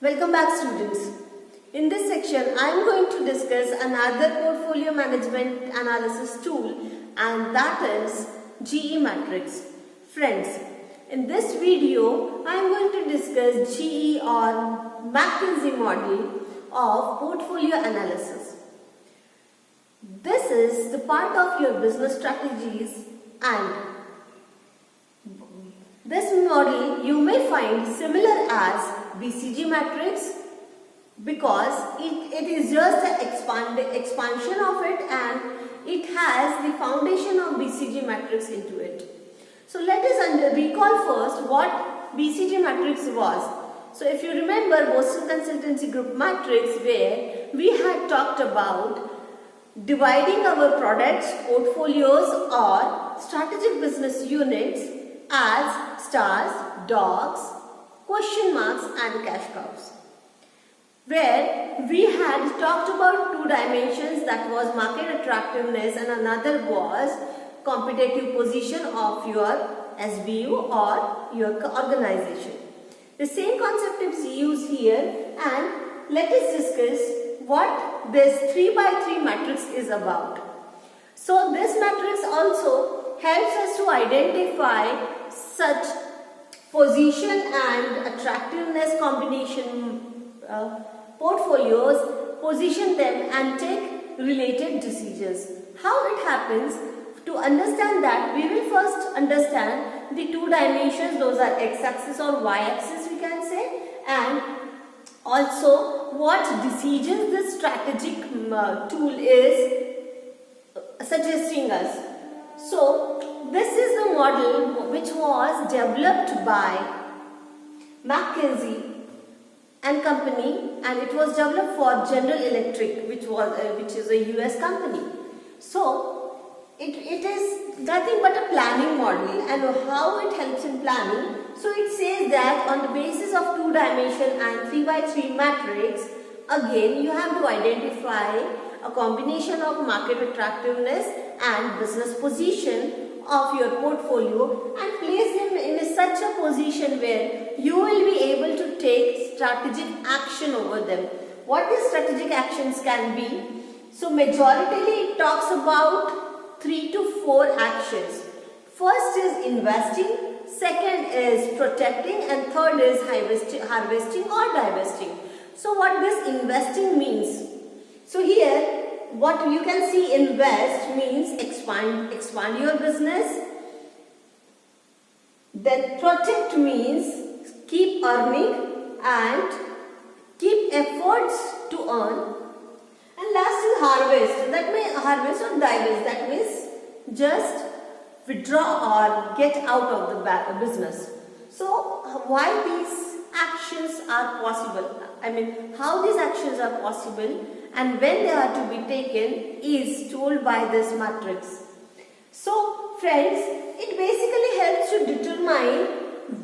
Welcome back, students. In this section, I am going to discuss another portfolio management analysis tool, and that is GE Matrix. Friends, in this video, I am going to discuss GE or McKinsey model of portfolio analysis. This is the part of your business strategies, and this model you may find similar as BCG matrix because it is just an expansion of it, and it has the foundation of BCG matrix into it. So let us recall first what BCG matrix was. So if you remember Boston Consultancy Group matrix, where we had talked about dividing our products, portfolios or strategic business units as stars, dogs, question marks and cash cows, where we had talked about two dimensions, that was market attractiveness and another was competitive position of your SBU or your organization. The same concept is used here, and let us discuss what this 3x3 matrix is about. So this matrix also helps us to identify such position and attractiveness combination portfolios, position them and take related decisions. How it happens? To understand that, we will first understand the two dimensions, those are x-axis or y-axis we can say, and also what decisions this strategic tool is suggesting us. So this is the model which was developed by McKinsey and Company, and it was developed for General Electric, which is a US company. So it is nothing but a planning model, and how it helps in planning. So it says that on the basis of two dimension and 3x3 matrix, again you have to identify a combination of market attractiveness and business position of your portfolio and place them in such a position where you will be able to take strategic action over them. What these strategic actions can be? So majoritarily it talks about 3 to 4 actions. First is investing, second is protecting, and third is harvesting or divesting. So what this investing means? So here what you can see, invest means expand your business. Then protect means keep earning and keep efforts to earn. And last is harvest. That means harvest or divest. That means just withdraw or get out of the business. So why these actions are possible? I mean, how these actions are possible and when they are to be taken is told by this matrix. So friends, it basically helps to determine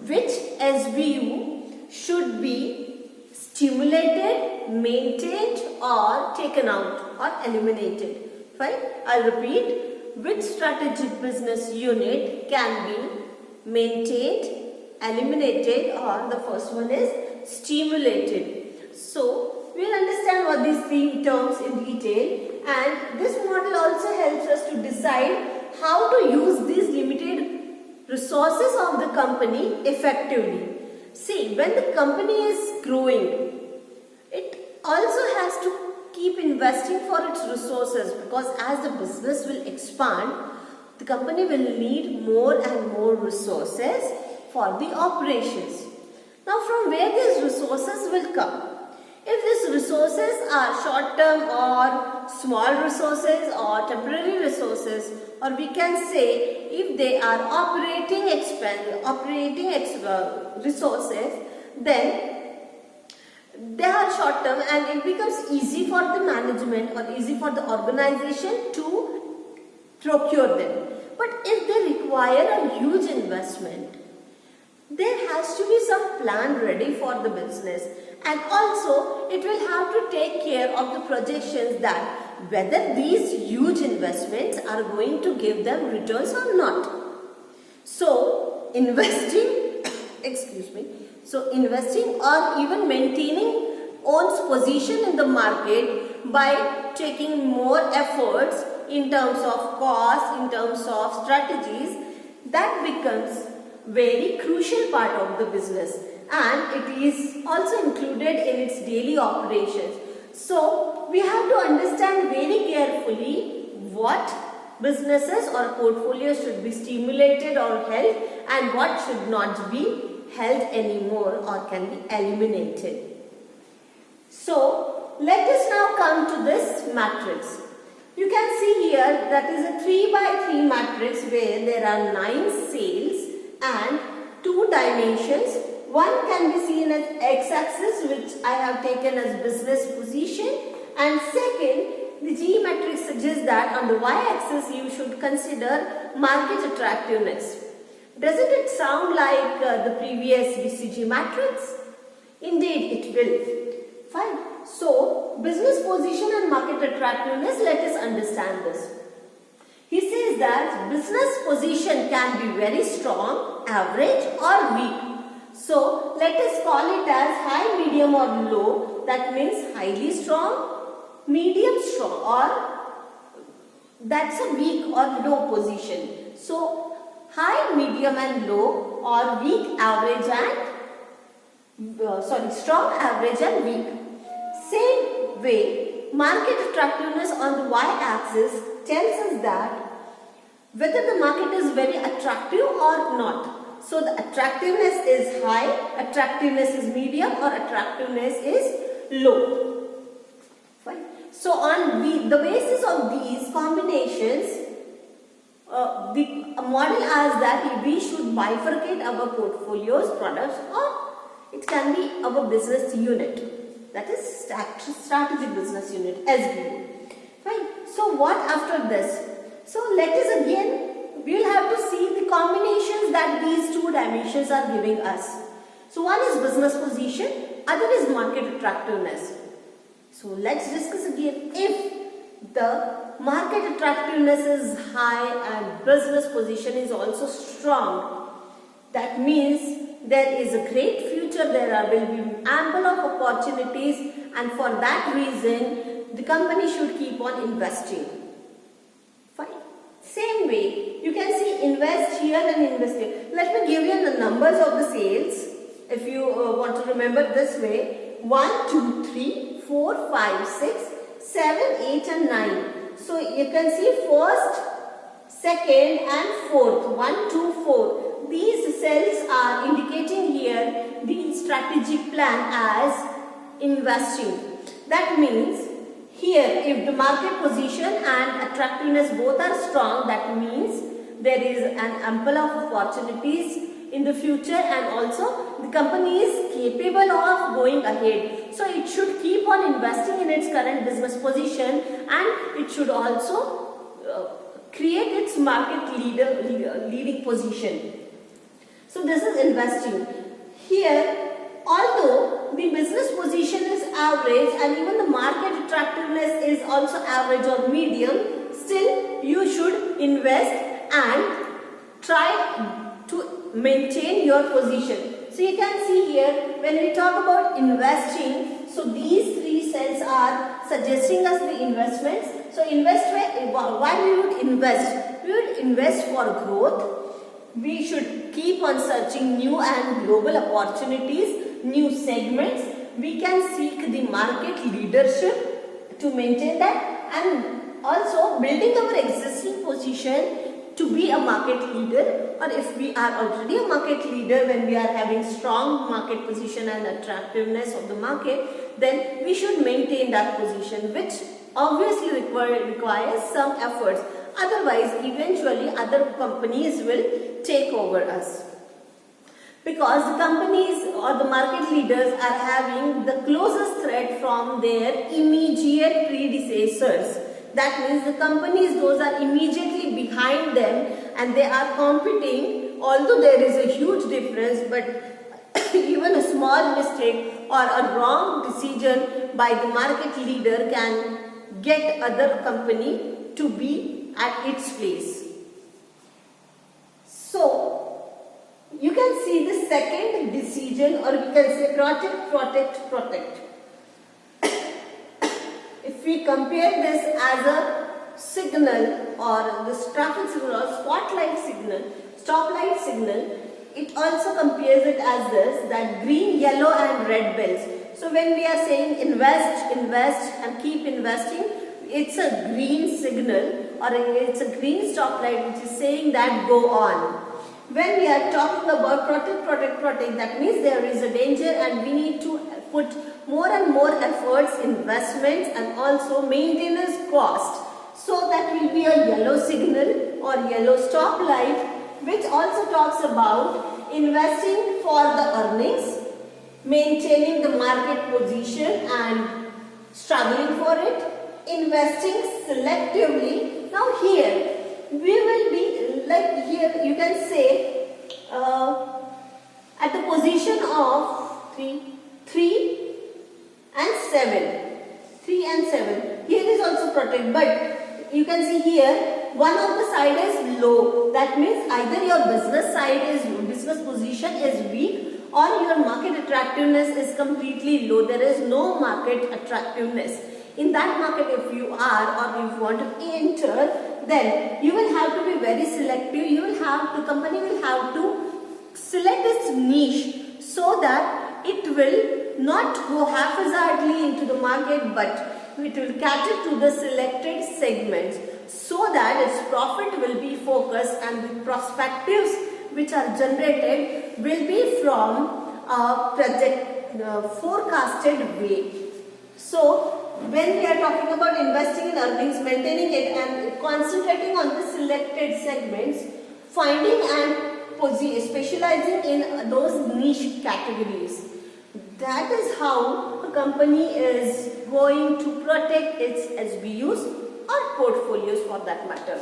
which SBU should be stimulated, maintained or taken out or eliminated. Fine. I'll repeat. Which strategic business unit can be maintained, eliminated, or the first one is stimulated. So we'll understand what these three terms in detail, and this model also helps us to decide how to use these limited resources of the company effectively. See, when the company is growing, it also has to keep investing for its resources, because as the business will expand, the company will need more and more resources for the operations. Now from where these resources will come? If these resources are short-term or small resources or temporary resources, or we can say if they are operating resources, then they are short term and it becomes easy for the management or easy for the organization to procure them. But if they require a huge investment, there has to be some plan ready for the business, and also it will have to take care of the projections that whether these huge investments are going to give them returns or not. So investing excuse me. So investing or even maintaining one's position in the market by taking more efforts in terms of cost, in terms of strategies, that becomes very crucial part of the business, and it is also included in its daily operations. So we have to understand very carefully what businesses or portfolios should be stimulated or held and what should not be held anymore or can be eliminated. So let us now come to this matrix. You can see here that is a 3 by 3 matrix where there are 9 cells and 2 dimensions. One can be seen as x-axis, which I have taken as business position, and second, the G matrix suggests that on the y-axis you should consider market attractiveness. Doesn't it sound like the previous BCG matrix? Indeed, it will. Fine. So, business position and market attractiveness, let us understand this. He says that business position can be very strong, average or weak. So, let us call it as high, medium or low. That means highly strong, medium strong, or that's a weak or low position. So, high, medium and low, or weak, average and strong, average and weak. Same way, market attractiveness on the y-axis tells us that whether the market is very attractive or not. So the attractiveness is high, attractiveness is medium, or attractiveness is low. Fine. So on the basis of these combinations, the model asks that we should bifurcate our portfolios, products, or it can be our business unit. That is strategic business unit, SBU. Fine. So what after this? So let us again, we will have to see the combinations that these 2 dimensions are giving us. So one is business position, other is market attractiveness. So let's discuss again. If the market attractiveness is high and business position is also strong, that means there is a great future, will be ample of opportunities, and for that reason the company should keep on investing. Fine. Same way, you can see invest here and invest here. Let me give you the numbers of the sales if you want to remember this way. 1, 2, 3, 4, 5, 6, 7, 8 and 9. So you can see first, second and fourth. 1, 2, 4. These cells are indicating here the strategic plan as investing. That means here if the market position and attractiveness both are strong, that means there is an ample of opportunities in the future, and also the company is capable of going ahead. So it should keep on investing in its current business position, and it should also create its market leading position. So this is investing. Here, although the business position is average and even the market attractiveness is also average or medium, still you should invest and try to maintain your position. So you can see here when we talk about investing, so these 3 cells are suggesting us the investments. So why we would invest? We would invest for growth. We should keep on searching new and global opportunities, new segments. We can seek the market leadership to maintain that, and also building our existing position to be a market leader, or if we are already a market leader, when we are having strong market position and attractiveness of the market, then we should maintain that position, which obviously requires some efforts. Otherwise, eventually other companies will take over us, because the companies or the market leaders are having the closest threat from their immediate predecessors. That means the companies, those are immediately behind them and they are competing, although there is a huge difference, but even a small mistake or a wrong decision by the market leader can get other company to be at its place. So, you can see the second decision decision, or we can say protect, protect, protect. If we compare this as a signal or this traffic signal or spotlight signal, stoplight signal, it also compares it as this, that green, yellow and red bells. So when we are saying invest, invest and keep investing, it's a green signal or it's a green stoplight which is saying that go on. When we are talking about protect, protect, protect, that means there is a danger and we need to put more and more efforts, investments and also maintenance cost. So that will be a yellow signal or yellow stoplight, which also talks about investing for the earnings, maintaining the market position and struggling for it, investing selectively. Now here we will be like, here you can say at the position of 3 and 7. 3 and 7. Here is also protect, but you can see here one of the side is low. That means either your business position is weak or your market attractiveness is completely low. There is no market attractiveness. In that market, if you are or if you want to enter, then you will have to be very selective. The company will have to select its niche so that it will not go haphazardly into the market, but it will cater to the selected segments so that its profit will be focused and the perspectives which are generated will be from a forecasted way. So when we are talking about investing in earnings, maintaining it and concentrating on the selected segments, finding and specializing in those niche categories, that is how a company is going to protect its SBUs or portfolios for that matter.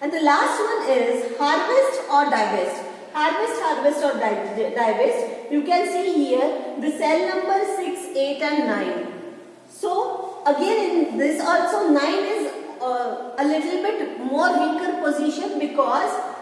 And the last one is harvest or divest. Harvest, harvest or divest. You can see here the cell number 6, 8 and 9. So again in this also 9 is a little bit more weaker position because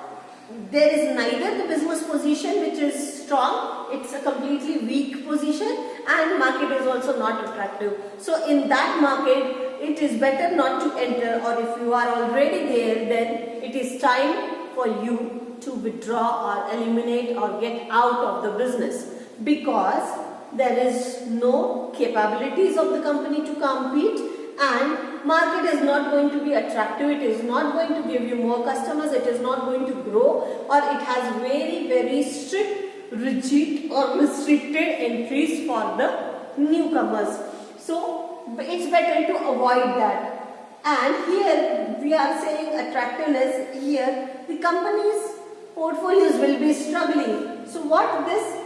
there is neither the business position which is strong, it's a completely weak position, and market is also not attractive. So in that market it is better not to enter, or if you are already there, then it is time for you to withdraw or eliminate or get out of the business, because there is no capabilities of the company to compete and market is not going to be attractive, it is not going to give you more customers, it is not going to grow, or it has very, very strict, rigid or restricted entries for the newcomers. So it's better to avoid that. And here we are saying attractiveness, here the company's portfolios will be struggling. So what this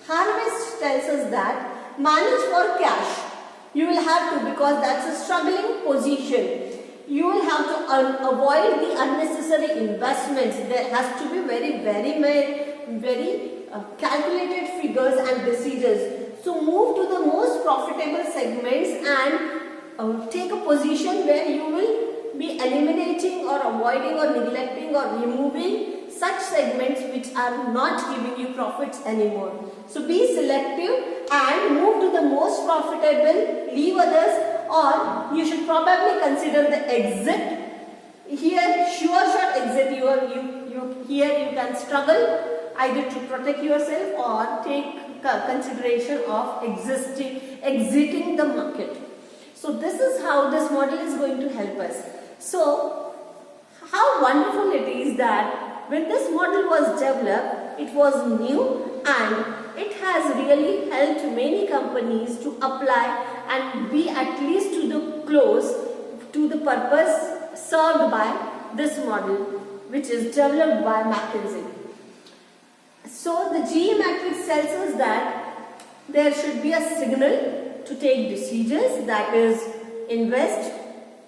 harvest tells us that manage for cash. You will have to, because that's a struggling position. You will have to avoid the unnecessary investments. There has to be very calculated figures and decisions. So move to the most profitable segments and take a position where you will be eliminating or avoiding or neglecting or removing such segments which are not giving you profits anymore. So be selective and move to the most profitable, leave others, or you should probably consider the exit. Here, sure shot exit, here you can struggle either to protect yourself or take consideration of exiting the market. So this is how this model is going to help us. So how wonderful it is that when this model was developed, it was new and it has really helped many companies to apply and be at least to the close to the purpose served by this model, which is developed by McKinsey. So the GE matrix tells us that there should be a signal to take decisions, that is invest,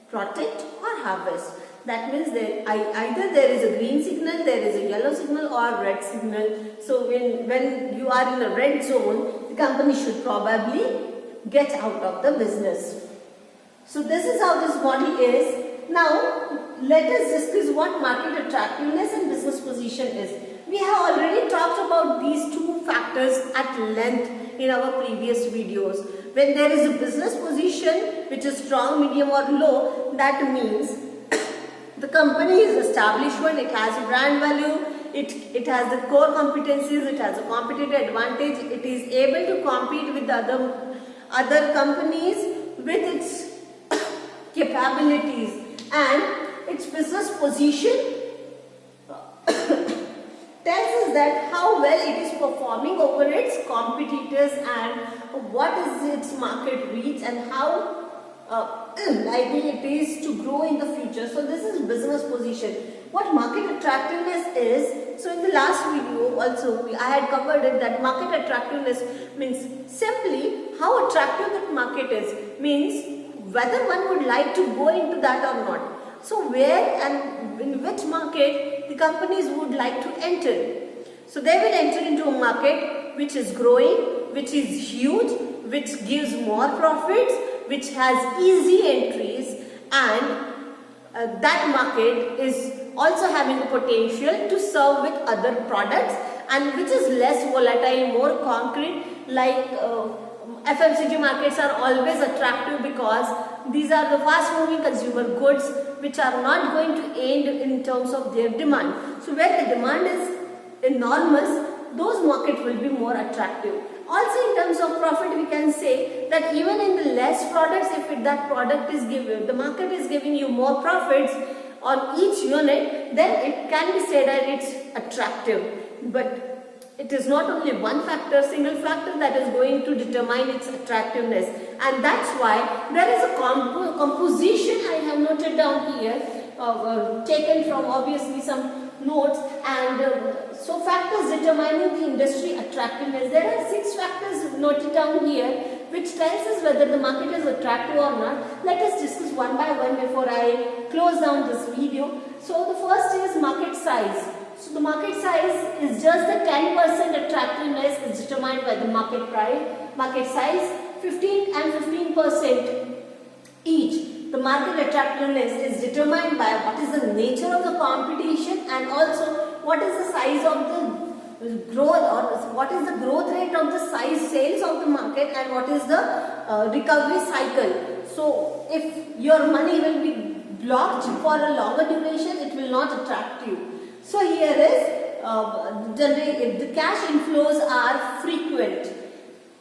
protect or harvest. That means either there is a green signal, there is a yellow signal or red signal. So when you are in a red zone, the company should probably get out of the business. So this is how this model is. Now let us discuss what market attractiveness and business position is. We have already talked about these two factors at length in our previous videos. When there is a business position which is strong, medium or low, that means the company is established one, it has a brand value, it has the core competencies, it has a competitive advantage, it is able to compete with the other companies with its capabilities, and its business position tells us that how well it is performing over its competitors and what is its market reach and how likely it is to grow in the future. So this is business position. What market attractiveness is, so in the last video also I had covered it, that market attractiveness means simply how attractive that market is, means whether one would like to go into that or not. So where and in which market the companies would like to enter. So they will enter into a market which is growing, which is huge, which gives more profits, which has easy entries, and that market is also having a potential to serve with other products, and which is less volatile, more concrete, like FMCG markets are always attractive because these are the fast moving consumer goods which are not going to end in terms of their demand. So where the demand is enormous, those markets will be more attractive. Also in terms of profit, we can say that even in the less products, if that product is given, the market is giving you more profits on each unit, then it can be said that it's attractive. But it is not only one factor, single factor that is going to determine its attractiveness, and that's why there is a composition I have noted down here, taken from obviously some notes, and so factors determining the industry attractiveness. There are 6 factors noted down here which tells us whether the market is attractive or not. Let us discuss one by one before I close down this video. So the first is market size. So the market size is just the 10% attractiveness is determined by the market price, market size, 15 and 15% each. The market attractiveness is determined by what is the nature of the competition and also what is the size of the growth, or what is the growth rate of the size sales of the market, and what is the recovery cycle. So if your money will be blocked for a longer duration, it will not attract you. So here is the cash inflows are frequent.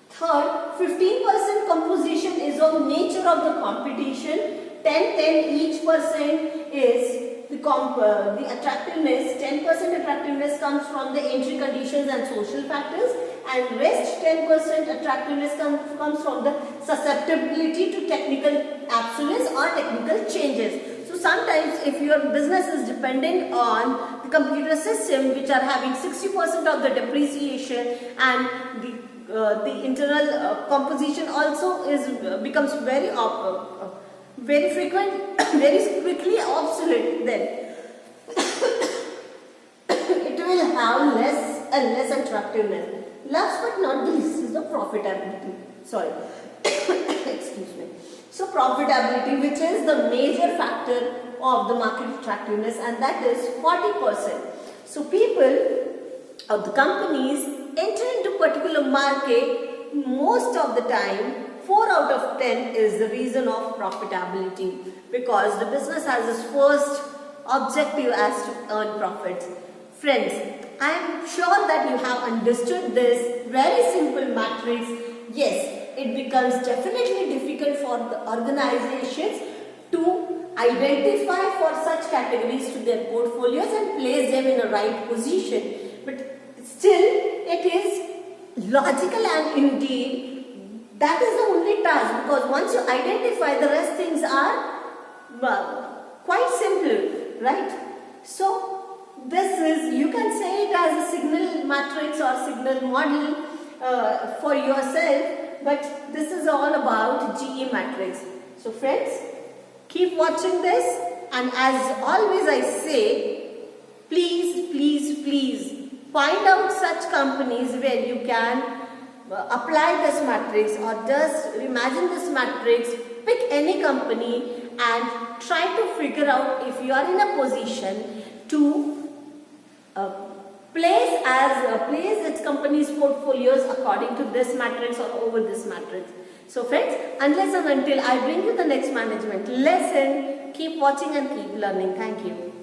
Third, 15% composition is of nature of the competition. 10 each percent is the attractiveness. 10% attractiveness comes from the entry conditions and social factors, and rest 10% attractiveness comes from the susceptibility to technical obsolescence or technical changes. So sometimes if your business is dependent on the computer system which are having 60% of the depreciation, and the internal composition also becomes very frequent, very quickly obsolete, then it will have less and less attractiveness. Last but not the least is the profitability. Sorry, excuse me. So profitability, which is the major factor of the market attractiveness, and that is 40%. So people or the companies enter into particular market, most of the time 4 out of 10 is the reason of profitability, because the business has its first objective as to earn profits. Friends, I am sure that you have understood this very simple matrix. Yes, it becomes definitely difficult for the organizations to identify for such categories to their portfolios and place them in a right position. But still, it is logical, and indeed that is the only task, because once you identify, the rest things are quite simple, right? So this is, you can say it as a signal matrix or signal model for yourself, but this is all about GE matrix. So friends, keep watching this, and as always I say, please find out such companies where you can apply this matrix, or just imagine this matrix, pick any company and try to figure out if you are in a position to place its company's portfolios according to this matrix or over this matrix. So friends, unless and until I bring you the next management lesson, keep watching and keep learning. Thank you.